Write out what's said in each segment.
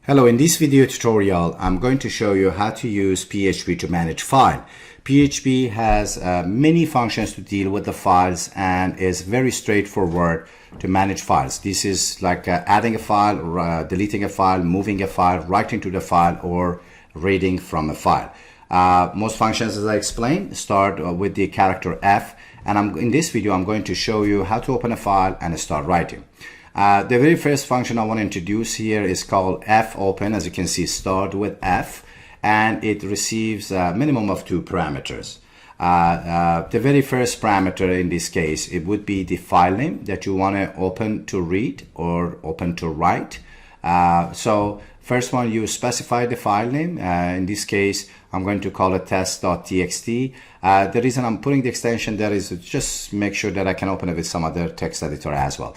Hello, in this video tutorial, I'm going to show you how to use PHP to manage file. PHP has many functions to deal with the files and is very straightforward to manage files. This is like adding a file, deleting a file, moving a file, writing to the file, or reading from a file. Most functions, as I explained, start with the character F, and in this video, I'm going to show you how to open a file and start writing. The very first function I want to introduce here is called fopen. As you can see, start with F, and it receives a minimum of 2 parameters. The very first parameter in this case, it would be the file name that you want to open to read or open to write. So first one, you specify the file name. In this case, I'm going to call it test.txt. The reason I'm putting the extension there is to just make sure that I can open it with some other text editor as well.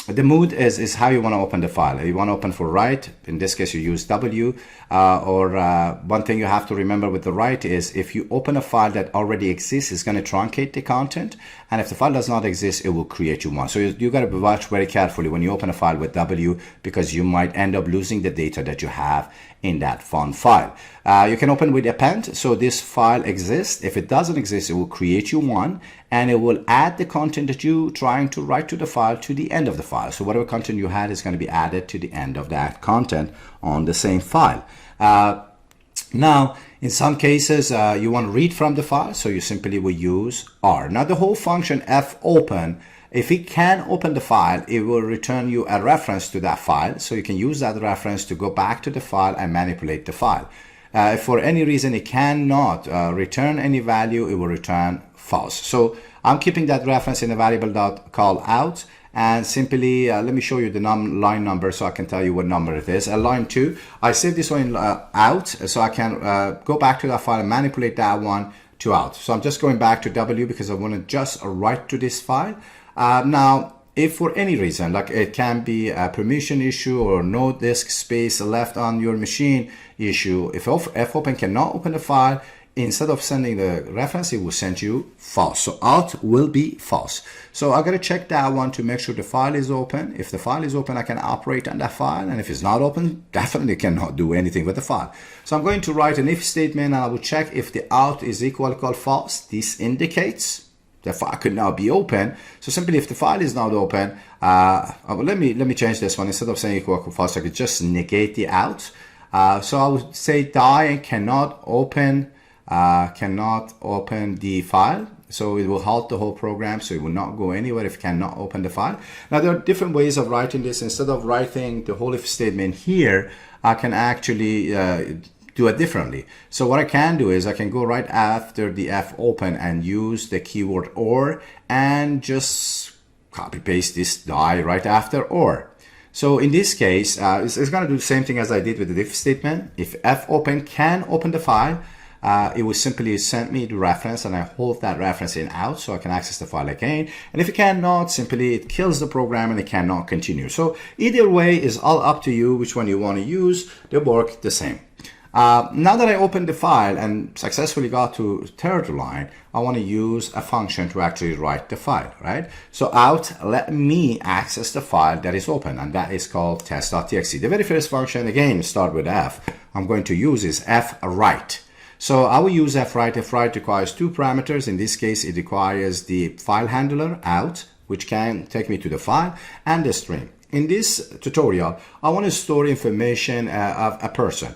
The mood is how you want to open the file. You want to open for write. In this case, you use W. One thing you have to remember with the write is if you open a file that already exists, it's going to truncate the content. And if the file does not exist, it will create you one. So you got to watch very carefully when you open a file with W, because you might end up losing the data that you have in that font file. You can open with append. So this file exists. If it doesn't exist, it will create you one, and it will add the content that you're trying to write to the file to the end of the file. So whatever content you had is going to be added to the end of that content on the same file. Now, in some cases, you want to read from the file, so you simply will use R. Now, the whole function fopen, if it can open the file, it will return you a reference to that file. So you can use that reference to go back to the file and manipulate the file. If for any reason it cannot return any value, it will return false. So I'm keeping that reference in a variable called out, and simply let me show you the line number so I can tell you what number it is. Line 2, I save this one out so I can go back to that file and manipulate that one to out. So I'm just going back to W because I want to just write to this file. Now, if for any reason, like it can be a permission issue or no disk space left on your machine issue, if fopen cannot open the file, instead of sending the reference, it will send you false. So out will be false. So I got to check that one to make sure the file is open. If the file is open, I can operate on that file. And if it's not open, definitely cannot do anything with the file. So I'm going to write an if statement, and I will check if the out is equal false. This indicates the file could now be open. So simply, if the file is not open, let me change this one. Instead of saying equal false, I could just negate the out. So I would say die cannot open the file. So it will halt the whole program, so it will not go anywhere if it cannot open the file. Now, there are different ways of writing this. Instead of writing the whole if statement here, I can actually do it differently. So what I can do is I can go right after the fopen and use the keyword or, and just copy paste this die right after or. So in this case, it's going to do the same thing as I did with the if statement. If fopen can open the file, it will simply send me the reference, and I hold that reference in out so I can access the file again. And if it cannot, simply it kills the program and it cannot continue. So either way is all up to you which one you want to use. They work the same. Now that I opened the file and successfully got to third line, I want to use a function to actually write the file, right? So out, let me access the file that is open, and that is called test.txt. The very first function, again, start with F, I'm going to use is fwrite. So I will use fwrite. Fwrite requires 2 parameters. In this case, it requires the file handler out, which can take me to the file, and the string. In this tutorial, I want to store information of a person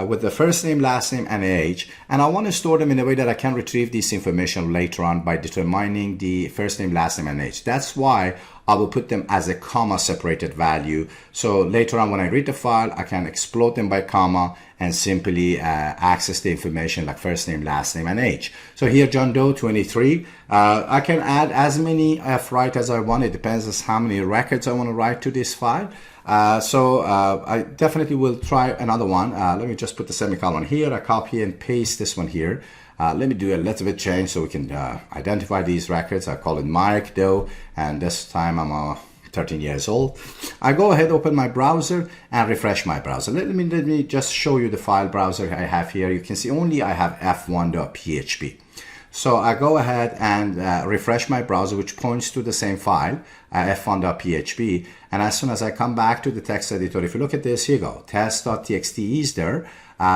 with the first name, last name, and age. And I want to store them in a way that I can retrieve this information later on by determining the first name, last name, and age. That's why I will put them as a comma separated value. So later on when I read the file, I can explode them by comma and simply access the information like first name, last name, and age. So here, John Doe, 23. I can add as many fwrite as I want. It depends on how many records I want to write to this file. I definitely will try another one. Let me just put the semicolon here. I copy and paste this one here. Let me do a little bit change so we can identify these records. I call it Mike Doe, and this time I'm 13 years old. I go ahead, open my browser, and refresh my browser. Let me just show you the file browser I have here. You can see only I have f1.php. So I go ahead and refresh my browser, which points to the same file, f1.php. And as soon as I come back to the text editor, if you look at this, here you go, test.txt is there.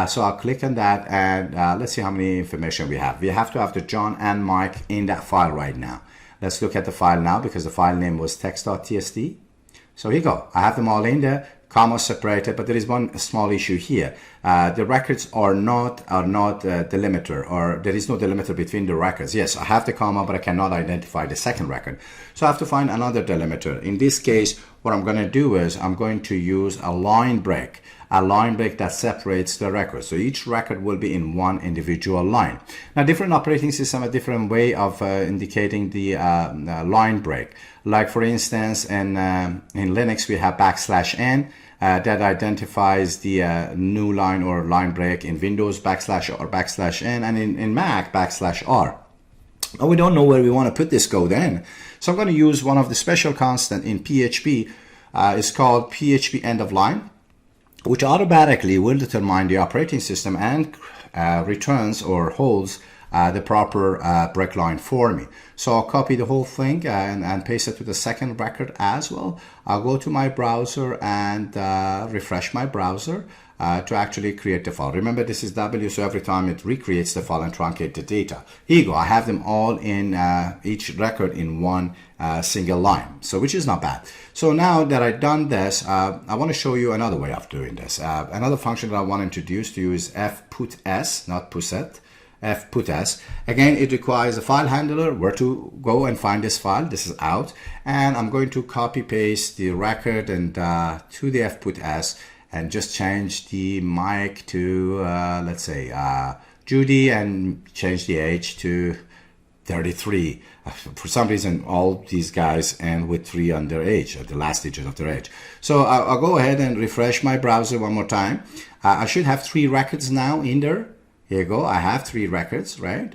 So I'll click on that, and let's see how many information we have. We have to have the John and Mike in that file right now. Let's look at the file now, because the file name was text.txt. So here you go. I have them all in there, comma separated, but there is one small issue here. The records are not delimiter, or there is no delimiter between the records. Yes, I have the comma, but I cannot identify the second record. So I have to find another delimiter. In this case, what I'm going to do is I'm going to use a line break that separates the records. So each record will be in one individual line. Now, different operating systems have a different way of indicating the line break. Like for instance, in Linux, we have \n that identifies the new line or line break. In Windows, \r or \n, and in Mac, \r. Now, we don't know where we want to put this code in. So I'm going to use one of the special constant in PHP. It's called PHP end of line, which automatically will determine the operating system and returns or holds the proper break line for me. So I'll copy the whole thing and paste it to the second record as well. I'll go to my browser and refresh my browser to actually create the file. Remember, this is W, so every time it recreates the file and truncate the data. Here you go. I have them all in each record in one single line, so which is not bad. So now that I've done this, I want to show you another way of doing this. Another function that I want to introduce to you is fputs, not pusset. fputs. Again, it requires a file handler, where to go and find this file. This is out, and I'm going to copy paste the record and to the fputs, and just change the mic to let's say Judy, and change the age to 33. For some reason, all these guys end with 3 on their age, at the last digit of their age. So I'll go ahead and refresh my browser one more time. I should have 3 records now in there. Here you go. I have 3 records, right?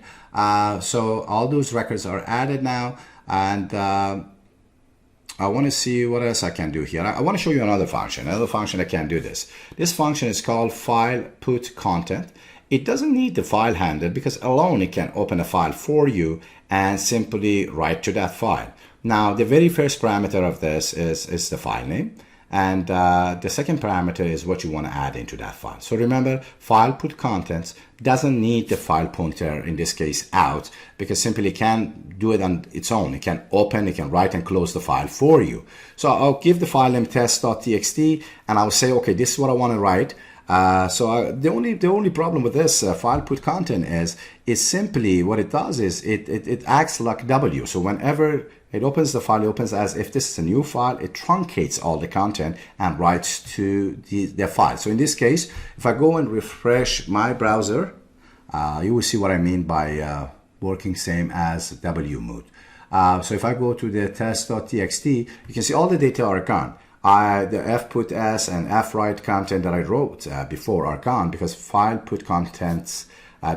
So all those records are added now, and I want to see what else I can do here. I want to show you another function that can do this. This function is called file put content. It doesn't need the file handler, because alone it can open a file for you and simply write to that file. Now, the very first parameter of this is the file name. And the second parameter is what you want to add into that file. So remember, file put contents doesn't need the file pointer, in this case out, because simply it can do it on its own. It can open, it can write and close the file for you. So I'll give the file name test.txt, and I'll say, okay, this is what I want to write. The only problem with this file put content is simply what it does is it acts like W. So whenever it opens the file, it opens as if this is a new file. It truncates all the content and writes to the file. So in this case, if I go and refresh my browser, you will see what I mean by working same as W mode. So if I go to the test.txt, you can see all the data are gone. The fputs and fwrite content that I wrote before are gone, because file put contents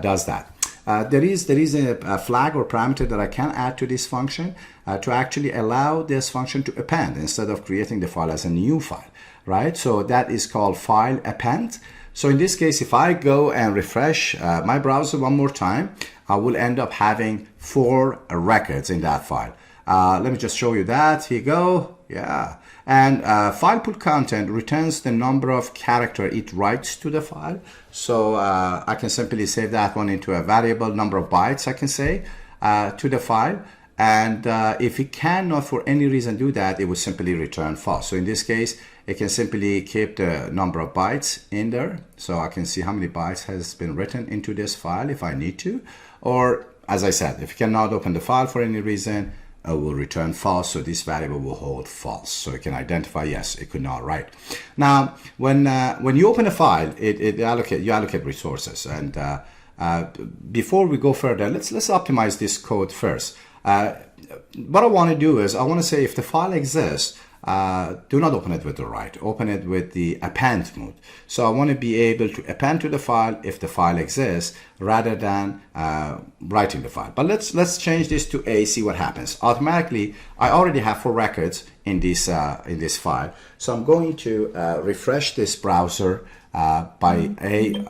does that. There is a flag or parameter that I can add to this function to actually allow this function to append instead of creating the file as a new file, right? So that is called file append. So in this case, if I go and refresh my browser one more time, I will end up having 4 records in that file. Let me just show you that. Here you go. Yeah. And file put content returns the number of characters it writes to the file. So I can simply save that one into a variable number of bytes, I can say, to the file. And if it cannot for any reason do that, it will simply return false. So in this case, it can simply keep the number of bytes in there. So I can see how many bytes has been written into this file if I need to. Or, as I said, if you cannot open the file for any reason, will return false, so this variable will hold false. So it can identify, yes, it could not write. Now, when you open a file, you allocate resources. And before we go further, let's optimize this code first. What I want to do is I want to say if the file exists, do not open it with the write, open it with the append mode. So I want to be able to append to the file if the file exists, rather than writing the file. But let's change this to A, see what happens. Automatically, I already have 4 records in this file. So I'm going to refresh this browser by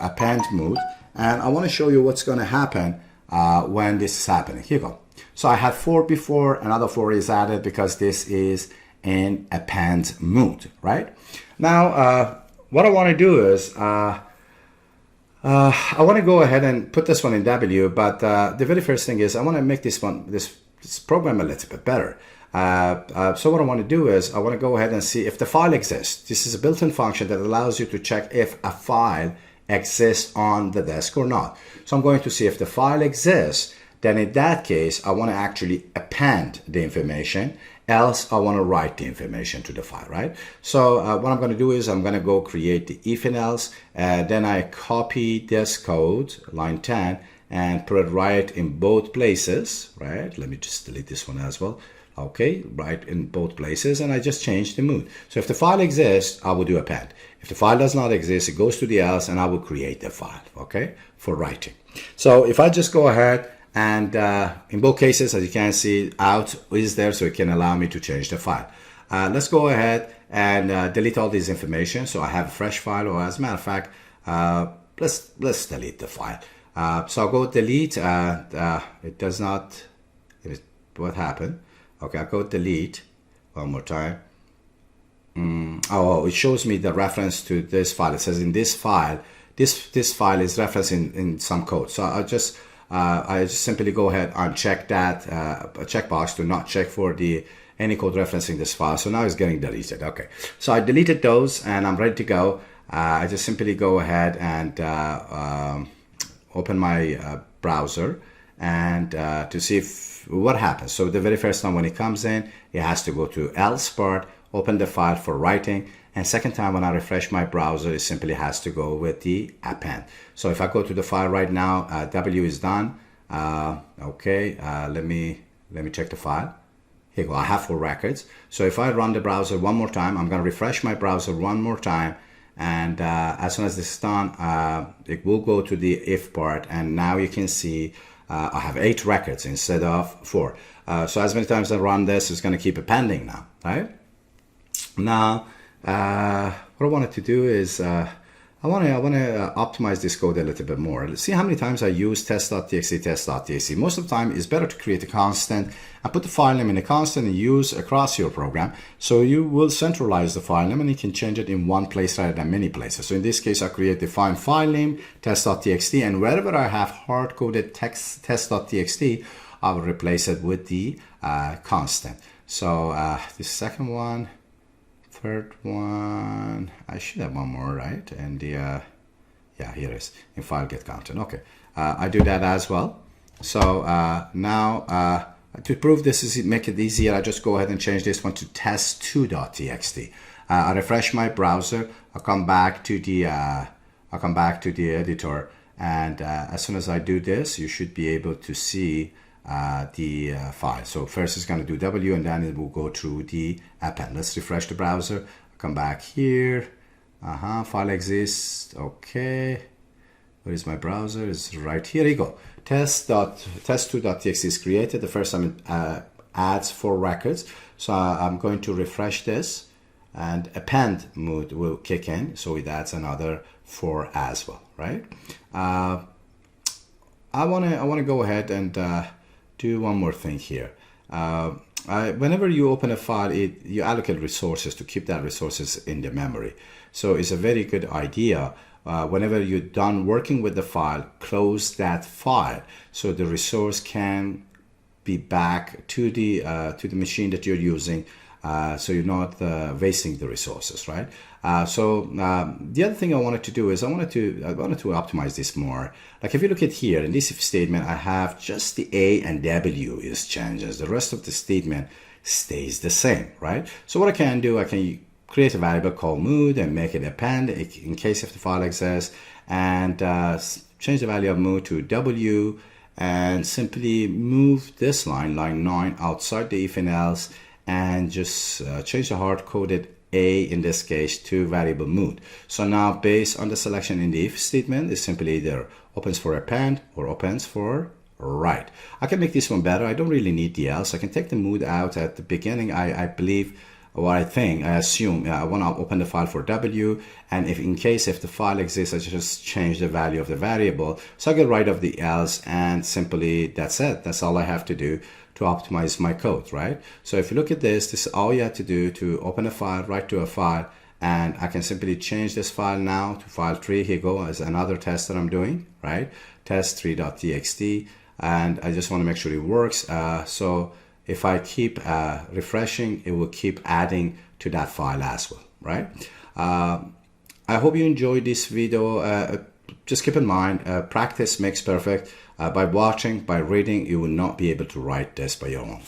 append mode, and I want to show you what's going to happen when this is happening. Here you go. So I had 4 before, another 4 is added because this is in append mode, right? Now, what I want to do is, I want to go ahead and put this one in W, but the very first thing is I want to make this program a little bit better. So what I want to do is I want to go ahead and see if the file exists. This is a built-in function that allows you to check if a file exists on the disk or not. So I'm going to see if the file exists. Then in that case, I want to actually append the information, else I want to write the information to the file, right? So what I'm going to do is I'm going to go create the if and else, then I copy this code, line 10, and put it right in both places, right? Let me just delete this one as well. Okay, right in both places, and I just changed the mood. So if the file exists, I will do append. If the file does not exist, it goes to the else, and I will create the file, okay, for writing. So if I just go ahead and in both cases, as you can see, out is there, so it can allow me to change the file. Let's go ahead and delete all this information. So I have a fresh file, or as a matter of fact, let's delete the file. So I'll go delete. It does not. What happened? Okay, I'll go delete one more time. Oh, it shows me the reference to this file. It says in this file, this file is referenced in some code. So I just simply go ahead and check that checkbox to not check for any code referencing this file. So now it's getting deleted. Okay, so I deleted those and I'm ready to go. I just simply go ahead and open my browser and to see what happens. So the very first time when it comes in, it has to go to else part, open the file for writing, and second time when I refresh my browser, it simply has to go with the append. So if I go to the file right now, W is done. Okay, let me check the file. Here you go, I have 4 records. So if I run the browser one more time, I'm going to refresh my browser one more time, and as soon as this is done, it will go to the if part, and now you can see I have 8 records instead of 4. So as many times I run this, it's going to keep appending now, right? Now, what I wanted to do is I want to optimize this code a little bit more. Let's see how many times I use test.txt, test.txt. Most of the time, it's better to create a constant and put the file name in a constant and use across your program. So you will centralize the file name and you can change it in one place rather than many places. So in this case, I create the file name, test.txt, and wherever I have hard-coded text test.txt, I will replace it with the constant. So the second one, third one, I should have one more, right? And the yeah, here it is in file get content. Okay, I do that as well. So now to prove this is make it easier, I just go ahead and change this one to test2.txt. I refresh my browser. I'll come back to the editor, and as soon as I do this, you should be able to see the file. So first it's going to do W, and then it will go through the append. Let's refresh the browser. Come back here. File exists. Okay, where is my browser? It's right here. Here you go. Test2.txt is created. The first time it adds 4 records. So I'm going to refresh this, and append mode will kick in. So it adds another 4 as well, right? I want to go ahead and do one more thing here. Whenever you open a file, you allocate resources to keep that resources in the memory. So it's a very good idea. Whenever you're done working with the file, close that file so the resource can be back to the machine that you're using. So you're not wasting the resources, right? The other thing I wanted to do is I wanted to optimize this more. Like if you look at here in this if statement, I have just the A and W is changes. The rest of the statement stays the same, right? So what I can do, I can create a variable called mood and make it append in case if the file exists, and change the value of mood to W, and simply move this line 9, outside the if and else, and just change the hard-coded A in this case to variable mood. So now based on the selection in the if statement, is simply either opens for append or opens for write. I can make this one better. I don't really need the else. I can take the mood out at the beginning. I believe what I think, I assume, I want to open the file for W, and if in case if the file exists, I just change the value of the variable. So I get rid of the else, and simply that's it. That's all I have to do to optimize my code, right? So if you look at this is all you have to do to open a file, write to a file, and I can simply change this file now to file 3. Here go as another test that I'm doing, right? test3.txt, and I just want to make sure it works. So if I keep refreshing, it will keep adding to that file as well, right? I hope you enjoyed this video. Just keep in mind, practice makes perfect. By watching, by reading, you will not be able to write this by your own.